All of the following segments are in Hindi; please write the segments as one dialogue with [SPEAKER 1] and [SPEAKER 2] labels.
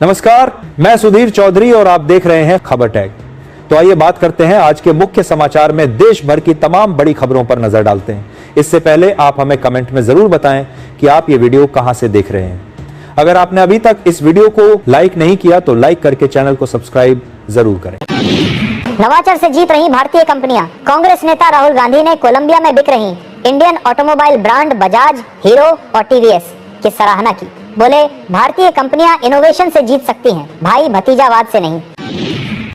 [SPEAKER 1] नमस्कार, मैं सुधीर चौधरी और आप देख रहे हैं खबर टैग। तो आइए बात करते हैं आज के मुख्य समाचार में देश भर की तमाम बड़ी खबरों पर नजर डालते हैं। इससे पहले आप हमें कमेंट में जरूर बताएं कि आप ये वीडियो कहां से देख रहे हैं। अगर आपने अभी तक इस वीडियो को लाइक नहीं किया तो लाइक करके चैनल को सब्सक्राइब जरूर करें।
[SPEAKER 2] नवाचार से जीत रही भारतीय कंपनियां। कांग्रेस नेता राहुल गांधी ने कोलंबिया में बिक रही Indian automobile brand Bajaj, hero और टीवीएस की सराहना की। बोले, भारतीय कंपनियां इनोवेशन से जीत सकती हैं, भाई भतीजावाद से नहीं।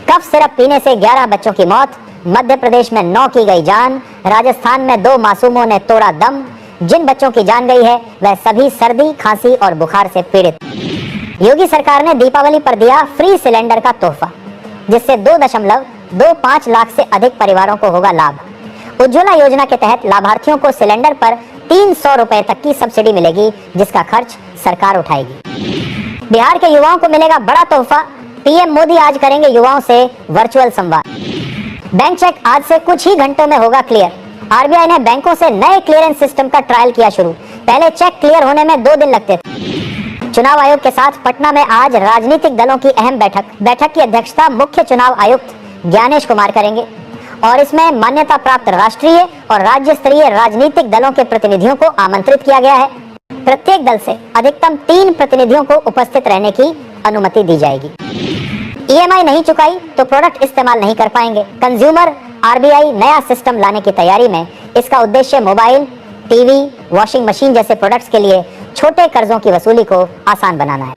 [SPEAKER 2] कफ सिरप पीने से 11 बच्चों की मौत, मध्य प्रदेश में 9 की गई जान, राजस्थान में 2 मासूमों ने तोड़ा दम। जिन बच्चों की जान गई है वह सभी सर्दी, खांसी और बुखार से पीड़ित। योगी सरकार ने दीपावली पर दिया फ्री सिलेंडर का तोहफा, जिससे 2.25 लाख से अधिक परिवारों को होगा लाभ। उज्ज्वला योजना के तहत लाभार्थियों को सिलेंडर पर 300 रुपए तक की सब्सिडी मिलेगी, जिसका खर्च सरकार उठाएगी। बिहार के युवाओं को मिलेगा बड़ा तोहफा, पीएम मोदी आज करेंगे युवाओं से वर्चुअल संवाद। बैंक चेक आज से कुछ ही घंटों में होगा क्लियर। आरबीआई ने बैंकों से नए क्लियरेंस सिस्टम का ट्रायल किया शुरू। पहले चेक क्लियर होने में 2 दिन लगते थे। चुनाव आयोग के साथ पटना में आज राजनीतिक दलों की अहम बैठक की अध्यक्षता मुख्य चुनाव आयुक्त ज्ञानेश कुमार करेंगे और इसमें मान्यता प्राप्त राष्ट्रीय और राज्य स्तरीय राजनीतिक दलों के प्रतिनिधियों को आमंत्रित किया गया है। प्रत्येक दल से अधिकतम 3 प्रतिनिधियों को उपस्थित रहने की अनुमति दी जाएगी। ईएमआई नहीं चुकाई तो प्रोडक्ट इस्तेमाल नहीं कर पाएंगे। कंज्यूमर आरबीआई नया सिस्टम लाने की तैयारी में। इसका उद्देश्य मोबाइल, टीवी, वॉशिंग मशीन जैसे प्रोडक्ट्स के लिए छोटे कर्जों की वसूली को आसान बनाना है।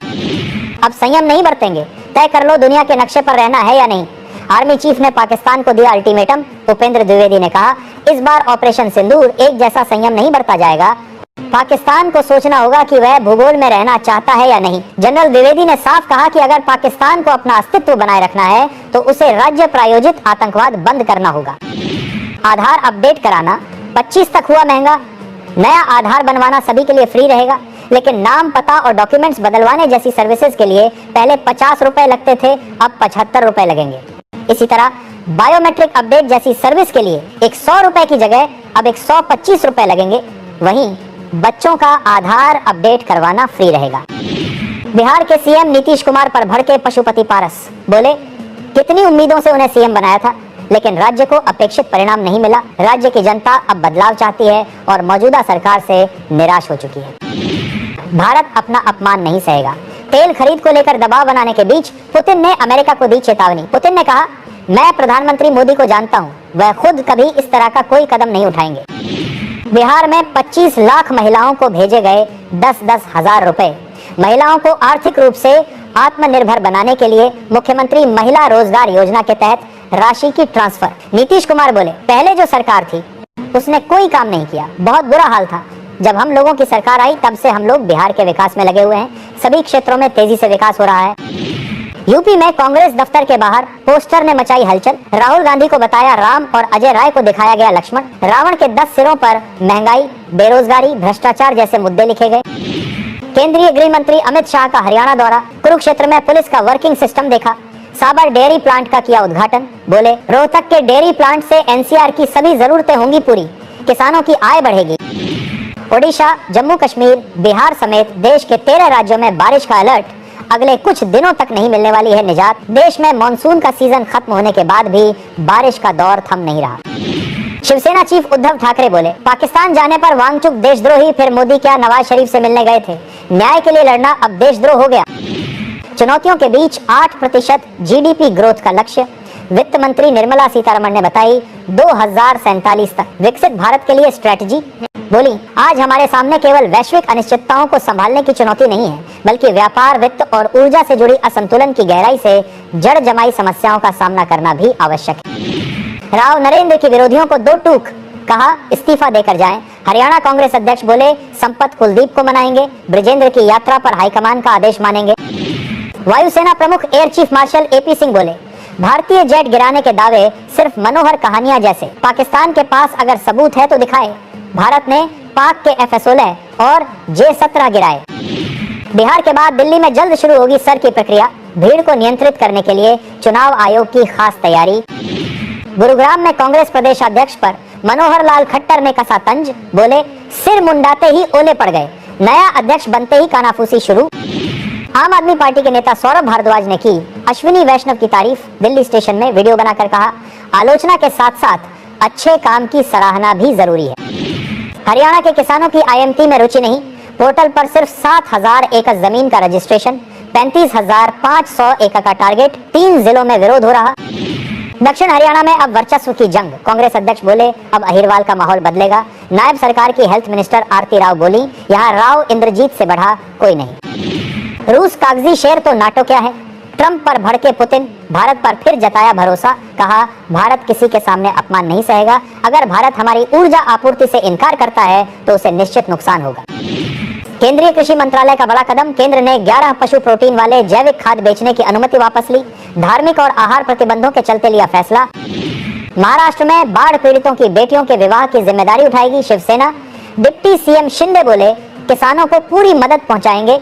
[SPEAKER 2] अब संयम नहीं बरतेंगे, तय कर लो दुनिया के नक्शे पर रहना है या नहीं। आर्मी चीफ ने पाकिस्तान को दिया अल्टीमेटम। उपेंद्र द्विवेदी ने कहा, इस बार ऑपरेशन सिंदूर एक जैसा संयम नहीं बरता जाएगा। पाकिस्तान को सोचना होगा कि वह भूगोल में रहना चाहता है या नहीं। जनरल द्विवेदी ने साफ कहा कि अगर पाकिस्तान को अपना अस्तित्व बनाए रखना है तो उसे राज्य प्रायोजित आतंकवाद बंद करना होगा। आधार अपडेट कराना 25 तक हुआ महंगा। नया आधार बनवाना सभी के लिए फ्री रहेगा, लेकिन नाम, पता और डॉक्यूमेंट्स बदलवाने जैसी सर्विसेज के लिए पहले 50 रुपए लगते थे, अब 75 रुपए लगेंगे। इसी तरह बायोमेट्रिक अपडेट जैसी सर्विस के लिए 100 रुपए की जगह अब 125 रुपए लगेंगे। वहीं बच्चों का आधार अपडेट करवाना फ्री रहेगा। बिहार के सीएम नीतीश कुमार पर भड़के पशुपति पारस। बोले, कितनी उम्मीदों से उन्हें सीएम बनाया था, लेकिन राज्य को अपेक्षित परिणाम नहीं मिला। राज्य की जनता अब बदलाव चाहती है और मौजूदा सरकार से निराश हो चुकी है। भारत अपना अपमान नहीं सहेगा। तेल खरीद को लेकर दबाव बनाने के बीच पुतिन ने अमेरिका को दी चेतावनी। पुतिन ने कहा, मैं प्रधानमंत्री मोदी को जानता हूं, वह खुद कभी इस तरह का कोई कदम नहीं उठाएंगे। बिहार में 25 लाख महिलाओं को भेजे गए 10-10 हजार रुपए। महिलाओं को आर्थिक रूप से आत्मनिर्भर बनाने के लिए मुख्यमंत्री महिला रोजगार योजना के तहत राशि की ट्रांसफर। नीतीश कुमार बोले, पहले जो सरकार थी उसने कोई काम नहीं किया, बहुत बुरा हाल था। जब हम लोगों की सरकार आई तब से हम लोग बिहार के विकास में लगे हुए हैं। सभी क्षेत्रों में तेजी से विकास हो रहा है। यूपी में कांग्रेस दफ्तर के बाहर पोस्टर ने मचाई हलचल। राहुल गांधी को बताया राम और अजय राय को दिखाया गया लक्ष्मण। रावण के 10 सिरों पर महंगाई, बेरोजगारी, भ्रष्टाचार जैसे मुद्दे लिखे गए। केंद्रीय गृह मंत्री अमित शाह का हरियाणा दौरा। कुरुक्षेत्र में पुलिस का वर्किंग सिस्टम देखा। साबर डेयरी प्लांट का किया उद्घाटन। बोले, रोहतक के डेयरी प्लांट से एनसीआर की सभी जरूरतें होंगी पूरी, किसानों की आय बढ़ेगी। ओडिशा, जम्मू कश्मीर, बिहार समेत देश के 13 राज्यों में बारिश का अलर्ट। अगले कुछ दिनों तक नहीं मिलने वाली है निजात। देश में मानसून का सीजन खत्म होने के बाद भी बारिश का दौर थम नहीं रहा। शिवसेना चीफ उद्धव ठाकरे बोले, पाकिस्तान जाने पर वांगचुक देशद्रोही, फिर मोदी क्या नवाज शरीफ से मिलने गए थे। न्याय के लिए लड़ना अब देशद्रोह हो गया। चुनौतियों के बीच 8% जीडीपी ग्रोथ का लक्ष्य। वित्त मंत्री निर्मला सीतारमण ने बताई 2047 तक विकसित भारत के लिए स्ट्रेटजी। बोली, आज हमारे सामने केवल वैश्विक अनिश्चितताओं को संभालने की चुनौती नहीं है, बल्कि व्यापार, वित्त और ऊर्जा से जुड़ी असंतुलन की गहराई से जड़ जमाई समस्याओं का सामना करना भी आवश्यक है। राव नरेंद्र की विरोधियों को 2 टूक, कहा इस्तीफा देकर जाएं। हरियाणा कांग्रेस अध्यक्ष बोले, संपत कुलदीप को मनाएंगे। ब्रिजेंद्र की यात्रा पर हाईकमान का आदेश मानेंगे। वायुसेना प्रमुख air chief marshal AP Singh बोले, भारतीय जेट गिराने के दावे सिर्फ मनोहर कहानियां जैसे। पाकिस्तान के पास अगर सबूत है तो दिखाए। भारत ने पाक के F-16 और J-17 गिराए। बिहार के बाद दिल्ली में जल्द शुरू होगी सर की प्रक्रिया। भीड़ को नियंत्रित करने के लिए चुनाव आयोग की खास तैयारी। गुरुग्राम में कांग्रेस प्रदेश अध्यक्ष पर मनोहर लाल खट्टर ने कसा तंज। बोले, सिर मुंडाते ही ओले पड़ गए। नया अध्यक्ष बनते ही कानाफूसी शुरू। आम आदमी पार्टी के नेता सौरभ भारद्वाज ने की अश्विनी वैष्णव की तारीफ। दिल्ली स्टेशन में वीडियो बनाकर कहा, आलोचना के साथ साथ अच्छे काम की सराहना भी जरूरी है। हरियाणा के किसानों की IMT में रुचि नहीं, पोर्टल पर सिर्फ 7,000 एकड़ जमीन का रजिस्ट्रेशन, 35,500 एकड़ का टारगेट, 3 जिलों में विरोध हो रहा। दक्षिण हरियाणा में अब वर्चस्व की जंग, कांग्रेस अध्यक्ष बोले अब अहिरवाल का माहौल बदलेगा। नायब सरकार की हेल्थ मिनिस्टर आरती राव बोली, यहाँ राव इंद्रजीत से बढ़ा कोई नहीं। रूस कागजी शेर तो नाटो क्या है। ट्रंप पर भड़के पुतिन, भारत पर फिर जताया भरोसा, कहा भारत किसी के सामने अपमान नहीं सहेगा। अगर भारत हमारी ऊर्जा आपूर्ति से इनकार करता है तो उसे निश्चित नुकसान होगा। केंद्रीय कृषि मंत्रालय का बड़ा कदम, केंद्र ने 11 पशु प्रोटीन वाले जैविक खाद बेचने की अनुमति वापस ली। धार्मिक और आहार प्रतिबंधों के चलते लिया फैसला। महाराष्ट्र में बाढ़ पीड़ितों की बेटियों के विवाह की जिम्मेदारी उठाएगी शिवसेना। डिप्टी CM शिंदे बोले किसानों को पूरी मदद पहुंचाएंगे।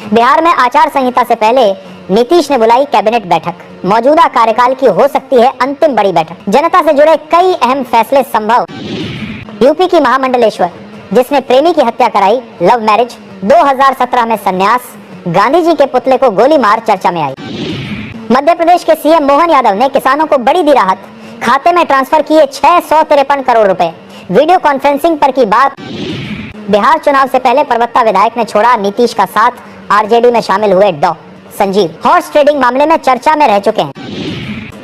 [SPEAKER 2] बिहार में आचार संहिता से पहले नीतीश ने बुलाई कैबिनेट बैठक, मौजूदा कार्यकाल की हो सकती है अंतिम बड़ी बैठक। जनता से जुड़े कई अहम फैसले संभव। यूपी की महामंडलेश्वर जिसने प्रेमी की हत्या कराई, लव मैरिज, 2017 में संन्यास, गांधी जी के पुतले को गोली मार चर्चा में आई। मध्य प्रदेश के CM मोहन यादव ने किसानों को बड़ी दी राहत, खाते में ट्रांसफर किए 653 करोड़ रुपए। वीडियो कॉन्फ्रेंसिंग पर की बात। बिहार चुनाव से पहले परबत्ता विधायक ने छोड़ा नीतीश का साथ, RJD में शामिल हुए डॉ संजीव। हॉर्स ट्रेडिंग मामले में चर्चा में रह चुके हैं।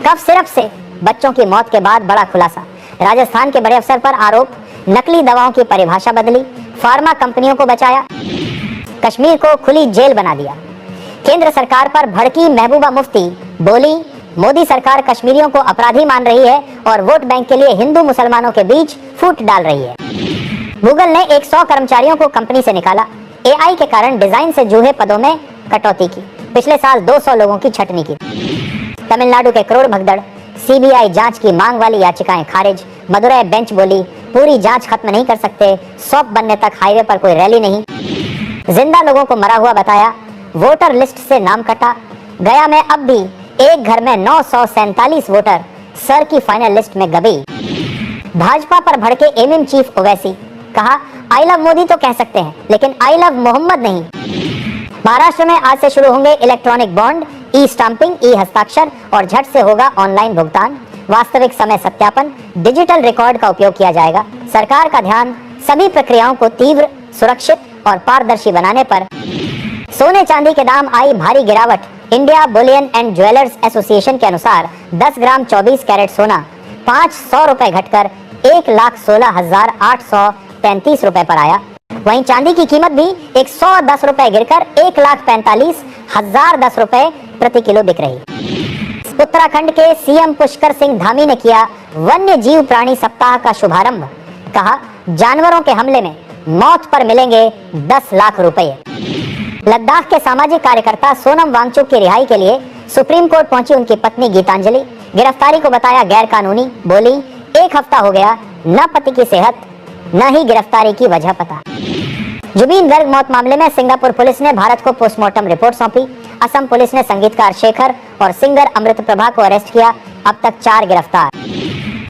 [SPEAKER 2] कफ सिरप से बच्चों की मौत के बाद बड़ा खुलासा। राजस्थान के बड़े अफसर पर आरोप, नकली दवाओं की परिभाषा बदली, फार्मा कंपनियों को बचाया, कश्मीर को खुली जेल बना दिया। केंद्र सरकार पर भड़की महबूबा मुफ्ती, बोली मोदी सरकार कश्मीरियों को अपराधी मान रही है और वोट बैंक के लिए हिंदू मुसलमानों के बीच फूट डाल रही है। गूगल ने 100 कर्मचारियों को कंपनी से निकाला। AI के कारण डिजाइन से जूहे पदों में कटौती की। पिछले साल 200 लोगों की छटनी की। तमिलनाडु के करोड़ भगदड़, CBI जांच की मांग वाली याचिकाएं खारिज। मदुरै बेंच बोली पूरी जांच खत्म नहीं कर सकते, सौंप बनने तक हाईवे पर कोई रैली नहीं। जिंदा लोगों को मरा हुआ बताया, वोटर लिस्ट से नाम कटा। गया में अब भी एक घर में 947 वोटर सर की फाइनल लिस्ट में गबी। भाजपा पर भड़के एमिम चीफ ओवैसी, कहा आई लव मोदी तो कह सकते हैं लेकिन आई लव मोहम्मद नहीं। महाराष्ट्र में आज से शुरू होंगे इलेक्ट्रॉनिक बॉन्ड, ई-स्टाम्पिंग, ई-हस्ताक्षर और झट से होगा ऑनलाइन भुगतान। वास्तविक समय सत्यापन, डिजिटल रिकॉर्ड का उपयोग किया जाएगा। सरकार का ध्यान सभी प्रक्रियाओं को तीव्र, सुरक्षित और पारदर्शी बनाने पर। सोने चांदी के दाम आई भारी गिरावट। India Boolean and jewellers association के अनुसार 10 ग्राम 24 कैरेट सोना 500 रुपए घटकर 1,16,833 रुपए पर आया। वहीं चांदी की कीमत भी 110 रुपए गिरकर 1,45,010 रुपए प्रति किलो बिक रही। उत्तराखंड के CM पुष्कर सिंह धामी ने किया वन्य जीव प्राणी सप्ताह का शुभारंभ। कहा जानवरों के हमले में मौत पर मिलेंगे 10 लाख रुपए। लद्दाख के सामाजिक कार्यकर्ता सोनम वांगचुक की रिहाई के लिए सुप्रीम कोर्ट पहुंची उनकी पत्नी गीतांजलि। गिरफ्तारी को बताया गैर कानूनी। बोली 1 हफ्ता हो गया, न पति की सेहत न ही गिरफ्तारी की वजह पता। जुबीन गर्ग मौत मामले में सिंगापुर पुलिस ने भारत को पोस्टमार्टम रिपोर्ट सौंपी। असम पुलिस ने संगीतकार शेखर और सिंगर अमृत प्रभा को अरेस्ट किया। अब तक 4 गिरफ्तार।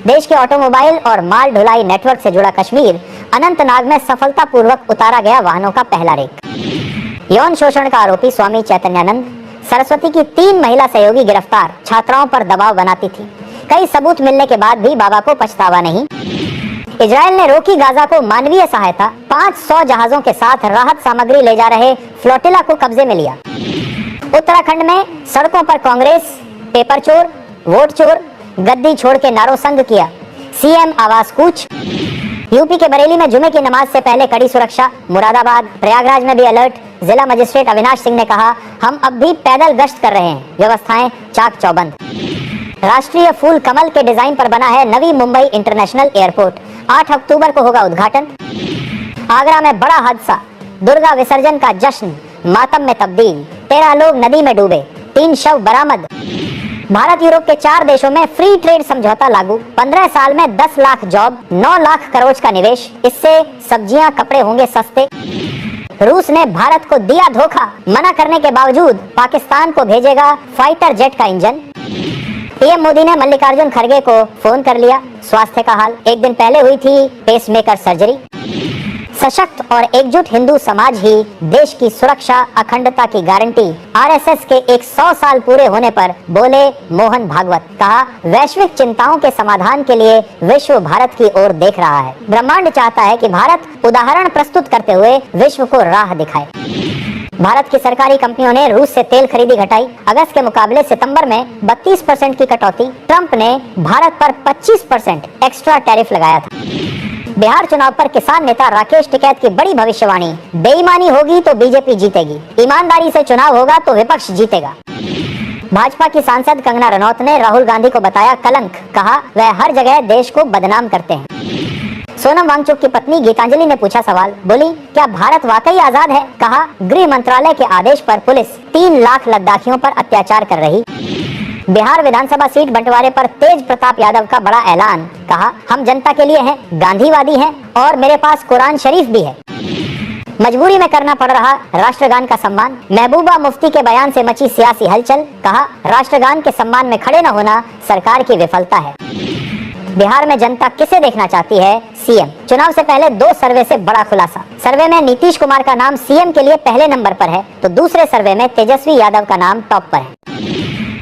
[SPEAKER 2] देश के ऑटोमोबाइल और माल ढुलाई नेटवर्क से जुड़ा कश्मीर, अनंतनाग में सफलतापूर्वक उतारा गया वाहनों का पहला रेक। यौन शोषण का आरोपी स्वामी चैतन्यानंद, सरस्वती की 3 महिला सहयोगी गिरफ्तार। छात्राओं पर दबाव बनाती थी। कई सबूत मिलने के बाद भी बाबा को पछतावा नहीं। इजराइल ने रोकी गाजा को मानवीय सहायता। 500 जहाजों के साथ राहत सामग्री ले जा रहे फ्लोटिला को कब्जे में लिया। उत्तराखंड में सड़कों पर कांग्रेस पेपर चोर, वोट चोर, गद्दी छोड़ के नारों संग किया। CM आवास कूच। यूपी के बरेली में जुमे की नमाज से पहले कड़ी सुरक्षा। मुरादाबाद, प्रयागराज में भी अलर्ट। जिला मजिस्ट्रेट अविनाश सिंह ने कहा हम अब भी पैदल गश्त कर रहे हैं, व्यवस्थाएं चाक चौबंद। राष्ट्रीय फूल कमल के डिजाइन पर बना है नवी मुंबई इंटरनेशनल एयरपोर्ट। 8 अक्टूबर को होगा उद्घाटन। आगरा में बड़ा हादसा, दुर्गा विसर्जन का जश्न मातम में तब्दील। 13 लोग नदी में डूबे, 3 शव बरामद। भारत यूरोप के 4 देशों में फ्री ट्रेड समझौता लागू। 15 साल में 10 लाख जॉब, 9 लाख करोड़ का निवेश। इससे सब्जियां कपड़े होंगे सस्ते। रूस ने भारत को दिया धोखा, मना करने के बावजूद पाकिस्तान को भेजेगा फाइटर जेट का इंजन। पीएम मोदी ने मल्लिकार्जुन खड़गे को फोन कर लिया, स्वास्थ्य का हाल। 1 दिन पहले हुई थी पेसमेकर सर्जरी। सशक्त और एकजुट हिंदू समाज ही देश की सुरक्षा अखंडता की गारंटी। आरएसएस के 100 साल पूरे होने पर बोले मोहन भागवत। कहा, वैश्विक चिंताओं के समाधान के लिए विश्व भारत की ओर देख रहा है। ब्रह्मांड चाहता है कि भारत उदाहरण प्रस्तुत करते हुए विश्व को राह दिखाए। भारत की सरकारी कंपनियों ने रूस से तेल खरीदी घटाई। अगस्त के मुकाबले सितंबर में 32% की कटौती। ट्रंप ने भारत पर 25% एक्स्ट्रा टैरिफ लगाया था। बिहार चुनाव पर किसान नेता राकेश टिकैत की बड़ी भविष्यवाणी। बेईमानी होगी तो बीजेपी जीतेगी, ईमानदारी से चुनाव होगा तो विपक्ष जीतेगा। भाजपा की सांसद कंगना रनौत ने राहुल गांधी को बताया कलंक। कहा, वह हर जगह देश को बदनाम करते हैं। सोनम वांगचुक की पत्नी गीतांजलि ने पूछा सवाल। बोली, क्या भारत वाकई आजाद है? कहा, गृह मंत्रालय के आदेश पर पुलिस 3 लाख लद्दाखियों पर अत्याचार कर रही। बिहार विधानसभा सीट बंटवारे पर तेज प्रताप यादव का बड़ा ऐलान। कहा, हम जनता के लिए हैं, गांधीवादी हैं और मेरे पास कुरान शरीफ भी है। मजबूरी में करना पड़ रहा राष्ट्रगान का सम्मान। महबूबा मुफ्ती के बयान से मची सियासी हलचल। कहा, राष्ट्रगान के सम्मान में खड़े न होना सरकार की विफलता है। बिहार में जनता किसे देखना चाहती है? सीएम। चुनाव से पहले 2 सर्वे से बड़ा खुलासा। सर्वे में नीतीश कुमार का नाम सीएम के लिए पहले नंबर पर है, तो दूसरे सर्वे में तेजस्वी यादव का नाम टॉप पर है।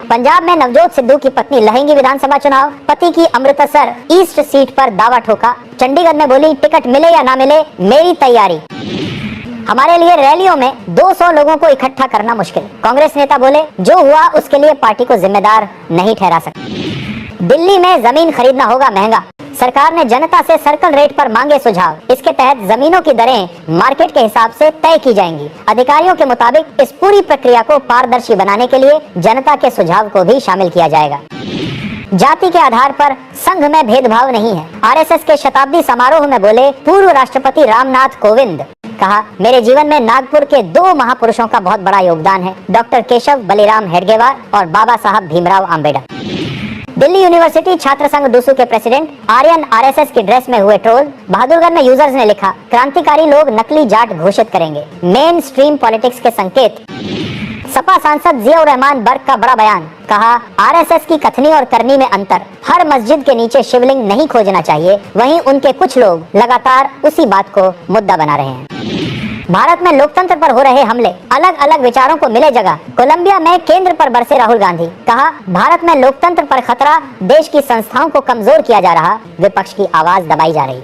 [SPEAKER 2] पंजाब में नवजोत सिद्धू की पत्नी लहेंगी विधानसभा चुनाव। पति की अमृतसर ईस्ट सीट पर दावा ठोका। चंडीगढ़ में बोली, टिकट मिले या ना मिले, मेरी तैयारी। हमारे लिए रैलियों में 200 लोगों को इकट्ठा करना मुश्किल। कांग्रेस नेता बोले, जो हुआ उसके लिए पार्टी को जिम्मेदार नहीं ठहरा सकते। दिल्ली में जमीन खरीदना होगा महंगा। सरकार ने जनता से सर्कल रेट पर मांगे सुझाव। इसके तहत जमीनों की दरें मार्केट के हिसाब से तय की जाएंगी। अधिकारियों के मुताबिक इस पूरी प्रक्रिया को पारदर्शी बनाने के लिए जनता के सुझाव को भी शामिल किया जाएगा। जाति के आधार पर संघ में भेदभाव नहीं है। आरएसएस के शताब्दी समारोह में बोले पूर्व राष्ट्रपति रामनाथ कोविंद। कहा, मेरे जीवन में नागपुर के 2 महापुरुषों का बहुत बड़ा योगदान है, डॉक्टर केशव बलिराम हेडगेवार और बाबा साहब भीमराव आम्बेडकर। दिल्ली यूनिवर्सिटी छात्र संघ डूसू के प्रेसिडेंट आर्यन आरएसएस की ड्रेस में हुए ट्रोल। बहादुरगढ़ में यूजर्स ने लिखा, क्रांतिकारी लोग नकली जाट घोषित करेंगे, मेन स्ट्रीम पॉलिटिक्स के संकेत। सपा सांसद जियाउर रहमान बर्क का बड़ा बयान। कहा, आरएसएस की कथनी और करनी में अंतर। हर मस्जिद के नीचे शिवलिंग नहीं खोजना चाहिए, वहीं उनके कुछ लोग लगातार उसी बात को मुद्दा बना रहे हैं। भारत में लोकतंत्र पर हो रहे हमले, अलग अलग विचारों को मिले जगह। कोलंबिया में केंद्र पर बरसे राहुल गांधी। कहा, भारत में लोकतंत्र पर खतरा, देश की संस्थाओं को कमजोर किया जा रहा, विपक्ष की आवाज दबाई जा रही।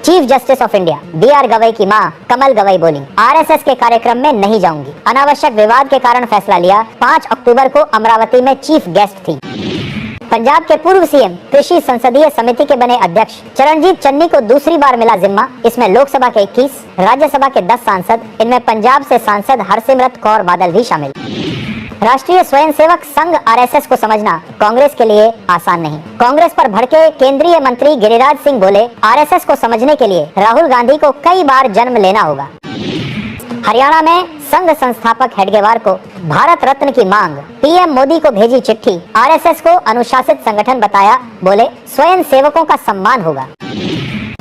[SPEAKER 2] Chief justice of India BR Gavai की मां कमल गवई बोली, आरएसएस के कार्यक्रम में नहीं जाऊंगी। अनावश्यक विवाद के कारण फैसला लिया। 5 अक्टूबर को अमरावती में चीफ गेस्ट थी। पंजाब के पूर्व सीएम कृषि संसदीय समिति के बने अध्यक्ष चरणजीत चन्नी को दूसरी बार मिला जिम्मा। इसमें लोकसभा के 21, राज्यसभा के 10 सांसद, इनमें पंजाब से सांसद हरसिमरत कौर बादल भी शामिल। राष्ट्रीय स्वयंसेवक संघ आरएसएस को समझना कांग्रेस के लिए आसान नहीं। कांग्रेस पर भड़के केंद्रीय मंत्री गिरिराज सिंह बोले, आरएसएस को समझने के लिए राहुल गांधी को कई बार जन्म लेना होगा। हरियाणा में संघ संस्थापक हेडगेवार को भारत रत्न की मांग। पीएम मोदी को भेजी चिट्ठी। आरएसएस को अनुशासित संगठन बताया, बोले स्वयं सेवकों का सम्मान होगा।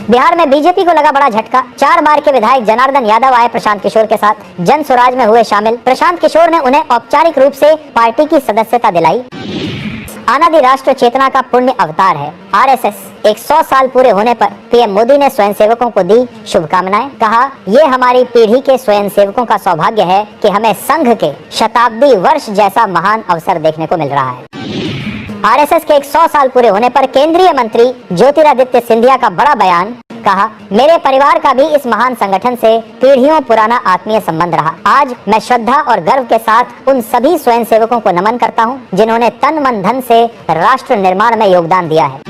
[SPEAKER 2] बिहार में बीजेपी को लगा बड़ा झटका। 4 बार के विधायक जनार्दन यादव आए प्रशांत किशोर के साथ, जन स्वराज में हुए शामिल। प्रशांत किशोर ने उन्हें औपचारिक रूप से पार्टी की सदस्यता दिलाई। अनादि राष्ट्र चेतना का पुण्य अवतार है आरएसएस। 100 साल पूरे होने पर पीएम मोदी ने स्वयंसेवकों को दी शुभकामनाएं। कहा, ये हमारी पीढ़ी के स्वयंसेवकों का सौभाग्य है कि हमें संघ के शताब्दी वर्ष जैसा महान अवसर देखने को मिल रहा है। आरएसएस के 100 साल पूरे होने पर केंद्रीय मंत्री ज्योतिरादित्य सिंधिया का बड़ा बयान। कहा, मेरे परिवार का भी इस महान संगठन से पीढ़ियों पुराना आत्मीय संबंध रहा। आज मैं श्रद्धा और गर्व के साथ उन सभी स्वयंसेवकों को नमन करता हूं, जिन्होंने तन मन धन से राष्ट्र निर्माण में योगदान दिया है।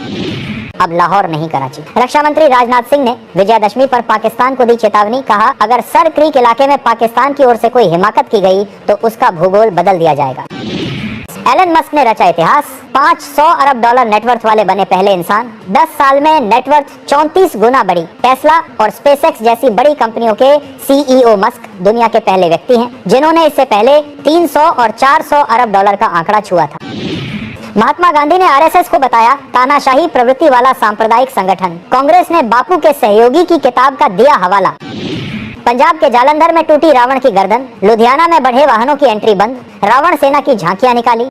[SPEAKER 2] अब लाहौर नहीं कराची। रक्षा मंत्री राजनाथ सिंह ने विजयादशमी पर पाकिस्तान को दी चेतावनी। कहा, अगर सर क्रीक इलाके में पाकिस्तान की ओर से कोई हिमाकत की गई तो उसका भूगोल बदल दिया जाएगा। एलन मस्क ने रचा इतिहास। $500 अरब नेटवर्थ वाले बने पहले इंसान। 10 साल में नेटवर्थ 34 गुना बढ़ी। टेस्ला और स्पेसएक्स जैसी बड़ी कंपनियों के सीईओ मस्क दुनिया के पहले व्यक्ति हैं, जिन्होंने इससे पहले 300 और $400 अरब का आंकड़ा छुआ था। महात्मा गांधी ने आरएसएस को बताया तानाशाही प्रवृत्ति वाला सांप्रदायिक संगठन। कांग्रेस ने बापू के सहयोगी की किताब का दिया हवाला। पंजाब के जालंधर में टूटी रावण की गर्दन। लुधियाना में बढ़े वाहनों की एंट्री बंद। रावण सेना की झांकियां निकाली।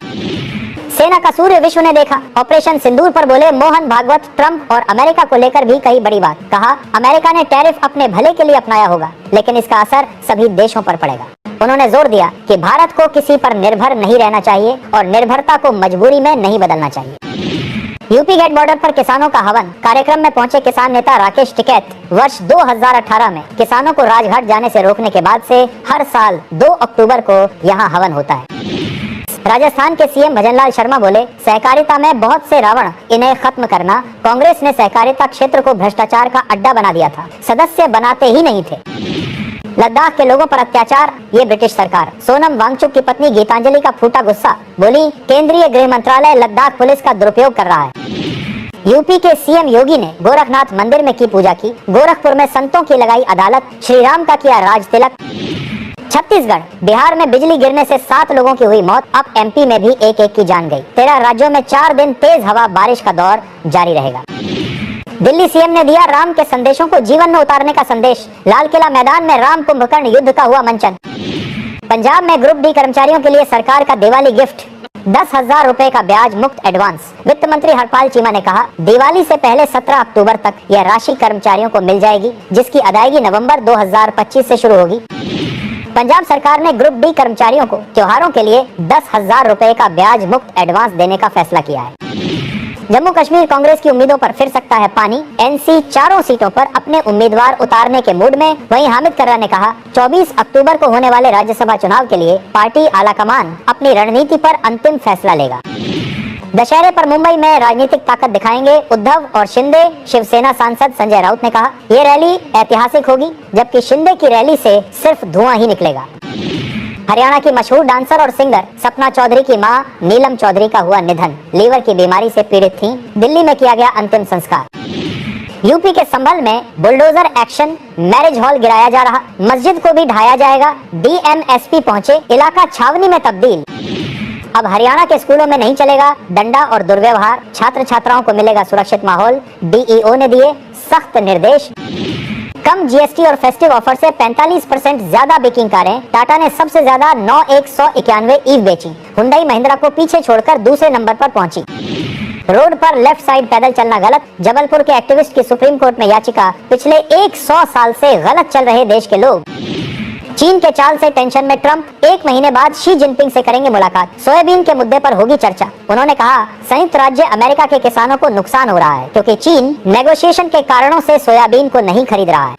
[SPEAKER 2] सेना का सूर्य विश्व ने देखा, ऑपरेशन सिंदूर पर बोले मोहन भागवत। ट्रंप और अमेरिका को लेकर भी कही बड़ी बात, कहा अमेरिका ने टैरिफ अपने भले के लिए अपनाया होगा, लेकिन इसका असर सभी देशों पर पड़ेगा। उन्होंने जोर दिया कि भारत को किसी पर निर्भर नहीं रहना चाहिए और निर्भरता को मजबूरी में नहीं बदलना चाहिए। यूपी गेट बॉर्डर पर किसानों का हवन, कार्यक्रम में पहुंचे किसान नेता राकेश टिकैत। वर्ष 2018 में किसानों को राजघाट जाने से रोकने के बाद से हर साल 2 अक्टूबर को यहां हवन होता है। राजस्थान के सीएम भजनलाल शर्मा बोले सहकारिता में बहुत से रावण, इन्हें खत्म करना। कांग्रेस ने सहकारिता क्षेत्र को भ्रष्टाचार का अड्डा बना दिया था, सदस्य बनाते ही नहीं थे। लद्दाख के लोगों पर अत्याचार, ये ब्रिटिश सरकार। सोनम वांगचुक की पत्नी गीतांजलि का फूटा गुस्सा, बोली केंद्रीय गृह मंत्रालय लद्दाख पुलिस का दुरुपयोग कर रहा है। यूपी के सीएम योगी ने गोरखनाथ मंदिर में की पूजा की। गोरखपुर में संतों की लगाई अदालत, श्री राम का किया राज तिलक। छत्तीसगढ़, बिहार में बिजली गिरने से 7 लोगों की हुई मौत, अब एमपी में भी एक की जान गई। 13 राज्यों में 4 दिन तेज हवा बारिश का दौर जारी रहेगा। दिल्ली सीएम ने दिया राम के संदेशों को जीवन में उतारने का संदेश, लाल किला मैदान में राम कुंभकर्ण युद्ध का हुआ मंचन। पंजाब में ग्रुप डी कर्मचारियों के लिए सरकार का दिवाली गिफ्ट, 10,000 रुपए का ब्याज मुक्त एडवांस। वित्त मंत्री हरपाल चीमा ने कहा दिवाली से पहले 17 अक्टूबर तक यह राशि कर्मचारियों को मिल जाएगी, जिसकी अदायगी नवंबर 2025 से शुरू होगी। पंजाब सरकार ने ग्रुप डी कर्मचारियों को त्योहारों के लिए 10,000 रुपए का ब्याज मुक्त एडवांस देने का फैसला किया है। जम्मू कश्मीर कांग्रेस की उम्मीदों पर फिर सकता है पानी, एनसी 4 सीटों पर अपने उम्मीदवार उतारने के मूड में। वहीं हामिद कर्रा ने कहा 24 अक्टूबर को होने वाले राज्यसभा चुनाव के लिए पार्टी आलाकमान अपनी रणनीति पर अंतिम फैसला लेगा। दशहरे पर मुंबई में राजनीतिक ताकत दिखाएंगे उद्धव और शिंदे। शिवसेना सांसद संजय राउत ने कहा ये रैली ऐतिहासिक होगी, जबकि शिंदे की रैली से सिर्फ धुआं ही निकलेगा। हरियाणा की मशहूर डांसर और सिंगर सपना चौधरी की मां नीलम चौधरी का हुआ निधन, लीवर की बीमारी से पीड़ित थीं। दिल्ली में किया गया अंतिम संस्कार। यूपी के संभल में बुलडोजर एक्शन, मैरिज हॉल गिराया जा रहा, मस्जिद को भी ढाया जाएगा। डीएमएसपी पहुंचे, इलाका छावनी में तब्दील। अब हरियाणा के स्कूलों में नहीं चलेगा डंडा और दुर्व्यवहार, छात्र छात्राओं को मिलेगा सुरक्षित माहौल। डीईओ ने दिए सख्त निर्देश। कम जीएसटी और फेस्टिव ऑफर से 45% ज्यादा बिकिंग कारें, टाटा ने सबसे ज्यादा 9191 ईव बेची। हुंडई महिंद्रा को पीछे छोड़कर दूसरे नंबर पर पहुंची। रोड पर लेफ्ट साइड पैदल चलना गलत, जबलपुर के एक्टिविस्ट की सुप्रीम कोर्ट में याचिका। पिछले 100 साल से गलत चल रहे देश के लोग। चीन के चाल से टेंशन में ट्रंप, 1 महीने बाद शी जिनपिंग से करेंगे मुलाकात। सोयाबीन के मुद्दे पर होगी चर्चा। उन्होंने कहा संयुक्त राज्य अमेरिका के किसानों को नुकसान हो रहा है, क्योंकि चीन नेगोशिएशन के कारणों से सोयाबीन को नहीं खरीद रहा है।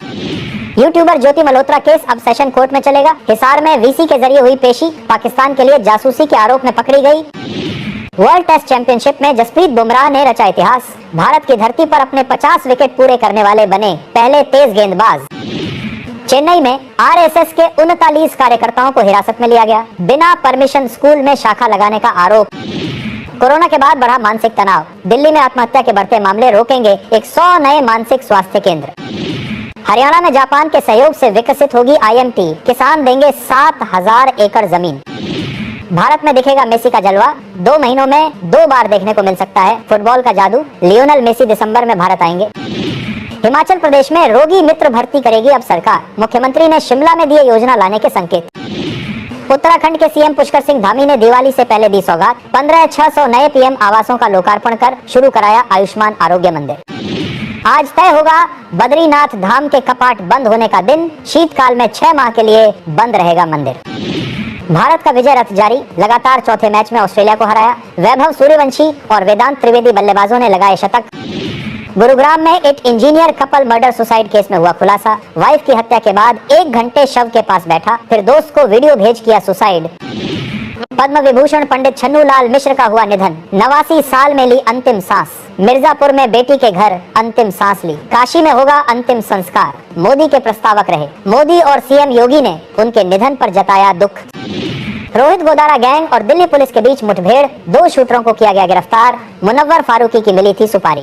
[SPEAKER 2] यूट्यूबर ज्योति मल्होत्रा केस अब सेशन कोर्ट में चलेगा। हिसार में वीसी के जरिए हुई पेशी, पाकिस्तान के लिए जासूसी के आरोप में पकड़ी गई। वर्ल्ड टेस्ट चैंपियनशिप में जसप्रीत बुमराह ने रचा इतिहास, भारत की धरती पर अपने 50 विकेट पूरे करने वाले बने पहले तेज गेंदबाज। चेन्नई में आरएसएस के 39 कार्यकर्ताओं को हिरासत में लिया गया, बिना परमिशन स्कूल में शाखा लगाने का आरोप। कोरोना के बाद बढ़ा मानसिक तनाव, दिल्ली में आत्महत्या के बढ़ते मामले रोकेंगे 100 नए मानसिक स्वास्थ्य केंद्र। हरियाणा में जापान के सहयोग से विकसित होगी आईएमटी, किसान देंगे 7000 एकड़ जमीन। भारत में दिखेगा मेसी का जलवा, 2 महीनों में 2 बार देखने को मिल सकता है फुटबॉल का जादू। लियोनेल मेसी दिसंबर में भारत आएंगे। हिमाचल प्रदेश में रोगी मित्र भर्ती करेगी अब सरकार, मुख्यमंत्री ने शिमला में दिए योजना लाने के संकेत। उत्तराखंड के सीएम पुष्कर सिंह धामी ने दिवाली से पहले दी सौगात, 15,600 नए पीएम आवासों का लोकार्पण कर शुरू कराया आयुष्मान आरोग्य मंदिर। आज तय होगा बद्रीनाथ धाम के कपाट बंद होने का दिन, शीतकाल में 6 माह के लिए बंद रहेगा मंदिर। भारत का विजय रथ जारी, लगातार चौथे मैच में ऑस्ट्रेलिया को हराया। वैभव सूर्यवंशी और वेदांत त्रिवेदी बल्लेबाजों ने लगाए शतक। गुरुग्राम में एक engineer couple murder suicide case में हुआ खुलासा, वाइफ की हत्या के बाद 1 घंटे शव के पास बैठा, फिर दोस्त को वीडियो भेज किया सुसाइड। पद्म विभूषण पंडित छन्नूलाल मिश्र का हुआ निधन, 89 साल में ली अंतिम सांस। मिर्जापुर में बेटी के घर अंतिम सांस ली, काशी में होगा अंतिम संस्कार। मोदी के प्रस्तावक रहे, मोदी और सीएम योगी ने उनके निधन पर जताया दुख। रोहित गोदारा गैंग और दिल्ली पुलिस के बीच मुठभेड़, 2 शूटरों को किया गया गिरफ्तार, मुनव्वर फारूकी की मिली थी सुपारी।